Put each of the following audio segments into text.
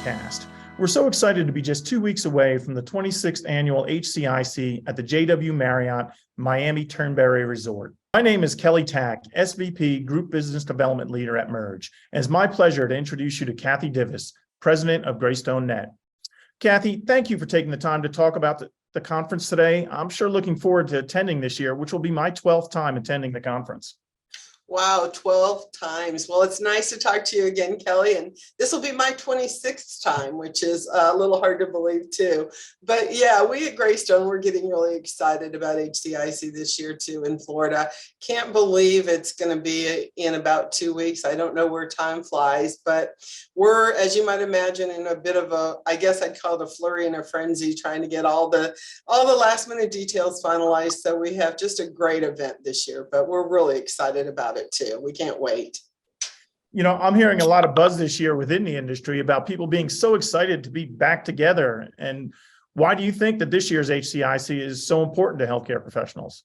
podcast. We're so excited to be just 2 weeks away from the 26th annual HCIC at the JW Marriott Miami Turnberry Resort. My name is Kelly Tack, SVP Group Business Development Leader at Merge, and it's my pleasure to introduce you to Kathy Divis, President of Greystone.Net. Kathy, thank you for taking the time to talk about the conference today. I'm sure looking forward to attending this year, which will be my 12th time attending the conference. Wow, 12 times. Well, it's nice to talk to you again, Kelly. And this will be my 26th time, which is a little hard to believe too. But yeah, we at Greystone, we're getting really excited about HCIC this year too in Florida. Can't believe it's going to be in about 2 weeks. I don't know where time flies, but we're, as you might imagine, in a bit of a, I guess I'd call it a flurry and a frenzy, trying to get all the last minute details finalized. So we have just a great event this year, but we're really excited about it too. We can't wait. You know, I'm hearing a lot of buzz this year within the industry about people being so excited to be back together. And why do you think that this year's HCIC is so important to healthcare professionals?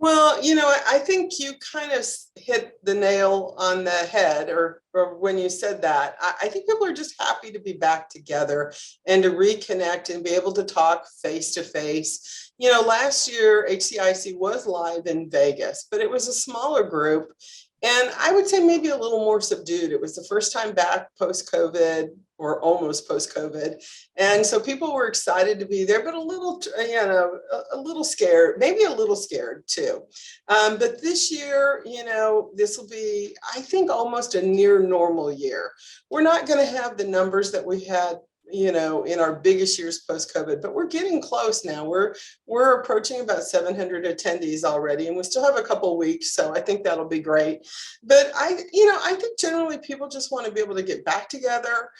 Well, you know, I think you kind of hit the nail on the head, or when you said that. I think people are just happy to be back together and to reconnect and be able to talk face to face. You know, last year HCIC was live in Vegas, but it was a smaller group. And I would say maybe a little more subdued. It was the first time back post-COVID, or almost post-COVID. And so people were excited to be there, but a little, a little scared, maybe a little scared too. But this year, you know, this will be, I think, almost a near normal year. We're not going to have the numbers that we had, you know, in our biggest years post-COVID, but we're getting close now. We're approaching about 700 attendees already, and we still have a couple weeks, so I think that'll be great. But I think generally people just want to be able to get back together,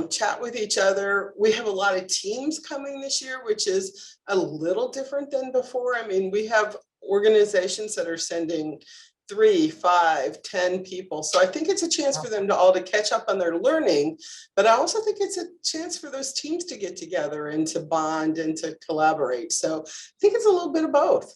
chat with each other. We have a lot of teams coming this year, which is a little different than before. I mean, we have organizations that are sending 3, 5, 10 people. So I think it's a chance for them to catch up on their learning, but I also think it's a chance for those teams to get together and to bond and to collaborate. So I think it's a little bit of both.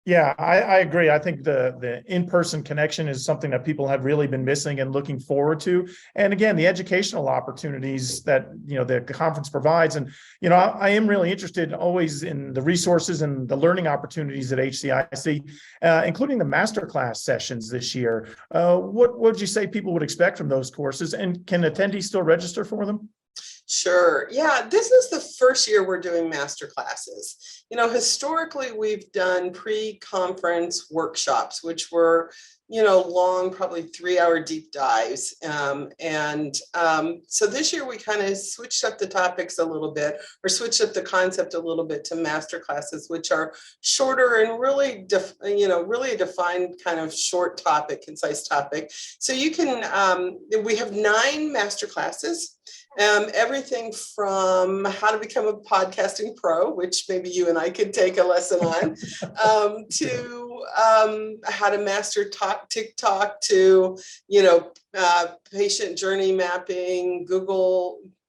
Yeah, I agree. I think the in-person connection is something that people have really been missing and looking forward to. And again, the educational opportunities that, you know, the conference provides. And, you know, I am really interested always in the resources and the learning opportunities at HCIC, including the masterclass sessions this year. What would you say people would expect from those courses? And can attendees still register for them? Sure. Yeah, this is the first year we're doing master classes. You know, historically, we've done pre-conference workshops, which were, you know, long, probably 3-hour deep dives. So this year we kind of switched up the topics a little bit, or switched up the concept a little bit to master classes, which are shorter and really, really a defined kind of short topic, concise topic. So you can, we have 9 master classes. Everything from how to become a podcasting pro, which maybe you and I could take a lesson on, to how to master TikTok, to, you know, patient journey mapping,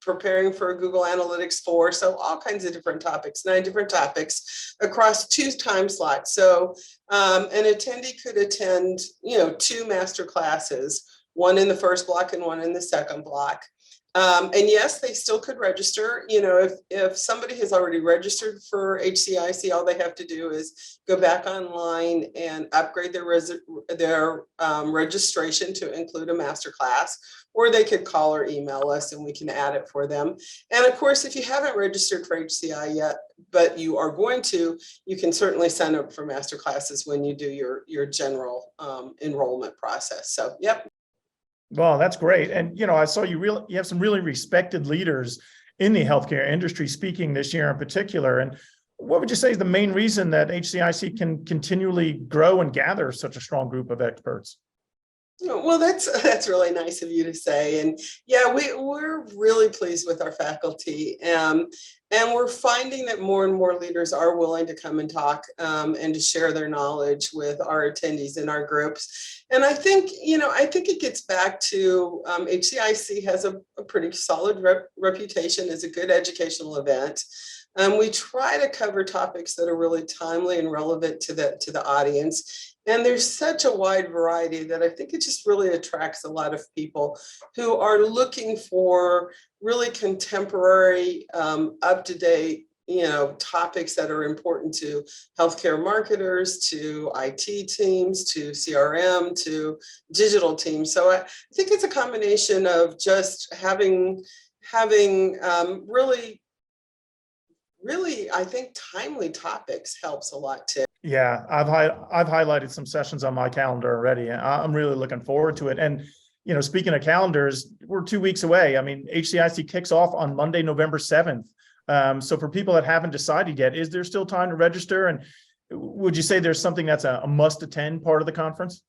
preparing for Google Analytics 4. So all kinds of different topics, 9 different topics across 2 time slots. So an attendee could attend, you know, 2 master classes, one in the first block and one in the second block. And yes, they still could register. You know, if somebody has already registered for HCIC, all they have to do is go back online and upgrade their registration to include a master class, or they could call or email us and we can add it for them. And of course, if you haven't registered for HCI yet, but you are going to, you can certainly sign up for master classes when you do your general enrollment process. So, yep. Well, that's great. And, you know, I saw you have some really respected leaders in the healthcare industry speaking this year in particular. And what would you say is the main reason that HCIC can continually grow and gather such a strong group of experts? Well, that's really nice of you to say. And yeah, we're really pleased with our faculty. And we're finding that more and more leaders are willing to come and talk and to share their knowledge with our attendees in our groups. And I think, you know, it gets back to HCIC has a pretty solid reputation as a good educational event. We try to cover topics that are really timely and relevant to the audience. And there's such a wide variety that I think it just really attracts a lot of people who are looking for really contemporary, up-to-date, topics that are important to healthcare marketers, to IT teams, to CRM, to digital teams. So I think it's a combination of just having really, I think timely topics helps a lot too. Yeah, I've highlighted some sessions on my calendar already. And I'm really looking forward to it. And speaking of calendars, we're 2 weeks away. I mean, HCIC kicks off on Monday, November 7th. So for people that haven't decided yet, is there still time to register? And would you say there's something that's a must-attend part of the conference?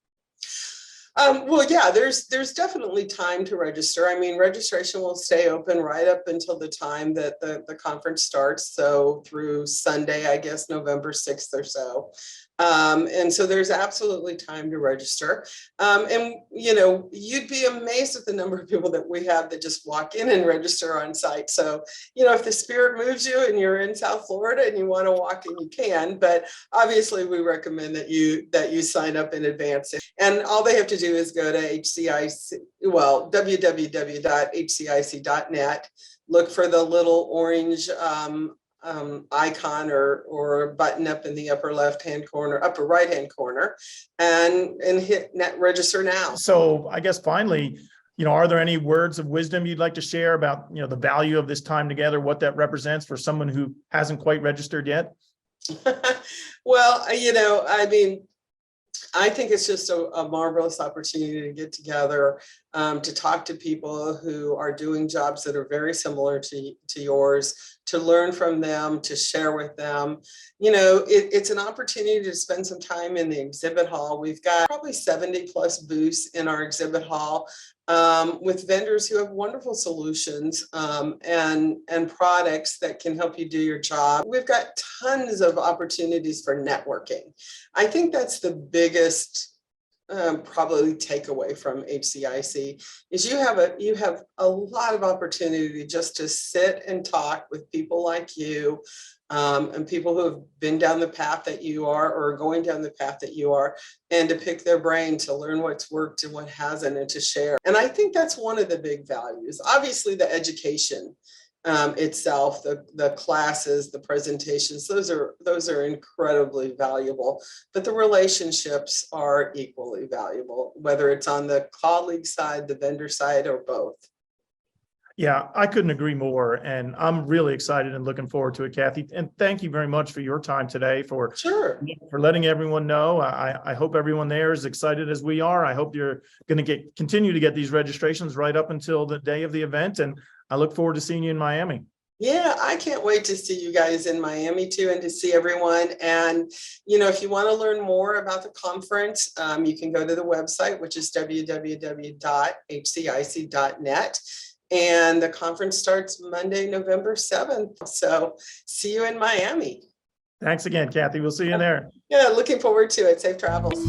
Well, yeah, there's definitely time to register. I mean, registration will stay open right up until the time that the conference starts. So through Sunday, I guess, November 6th or so. And so there's absolutely time to register. And, you'd be amazed at the number of people that we have that just walk in and register on site. So, if the spirit moves you and you're in South Florida and you want to walk in, you can. But obviously, we recommend that you sign up in advance. And all they have to do is go to www.hcic.net, look for the little orange icon or button up in the upper right hand corner, and hit register now. So I guess finally, are there any words of wisdom you'd like to share about the value of this time together, what that represents for someone who hasn't quite registered yet? Well, I mean, I think it's just a marvelous opportunity to get together, to talk to people who are doing jobs that are very similar to yours, to learn from them, to share with them. It's an opportunity to spend some time in the exhibit hall. We've got probably 70 plus booths in our exhibit hall, with vendors who have wonderful solutions, and products that can help you do your job. We've got tons of opportunities for networking. I think that's the biggest probably takeaway from HCIC is you have a lot of opportunity just to sit and talk with people like you, and people who have been down the path that you are or going down the path that you are, and to pick their brain, to learn what's worked and what hasn't, and to share. And I think that's one of the big values. Obviously, the education itself, the classes, the presentations, those are incredibly valuable, but the relationships are equally valuable, whether it's on the colleague side, the vendor side, or both. Yeah, I couldn't agree more. And I'm really excited and looking forward to it, Kathy. And thank you very much for your time today, for letting everyone know. I hope everyone there is excited as we are. I hope you're going to continue to get these registrations right up until the day of the event. And I look forward to seeing you in Miami. Yeah, I can't wait to see you guys in Miami too, and to see everyone. And, if you want to learn more about the conference, you can go to the website, which is www.hcic.net. And the conference starts Monday, November 7th. So see you in Miami. Thanks again, Kathy. We'll see you there. Yeah, looking forward to it. Safe travels.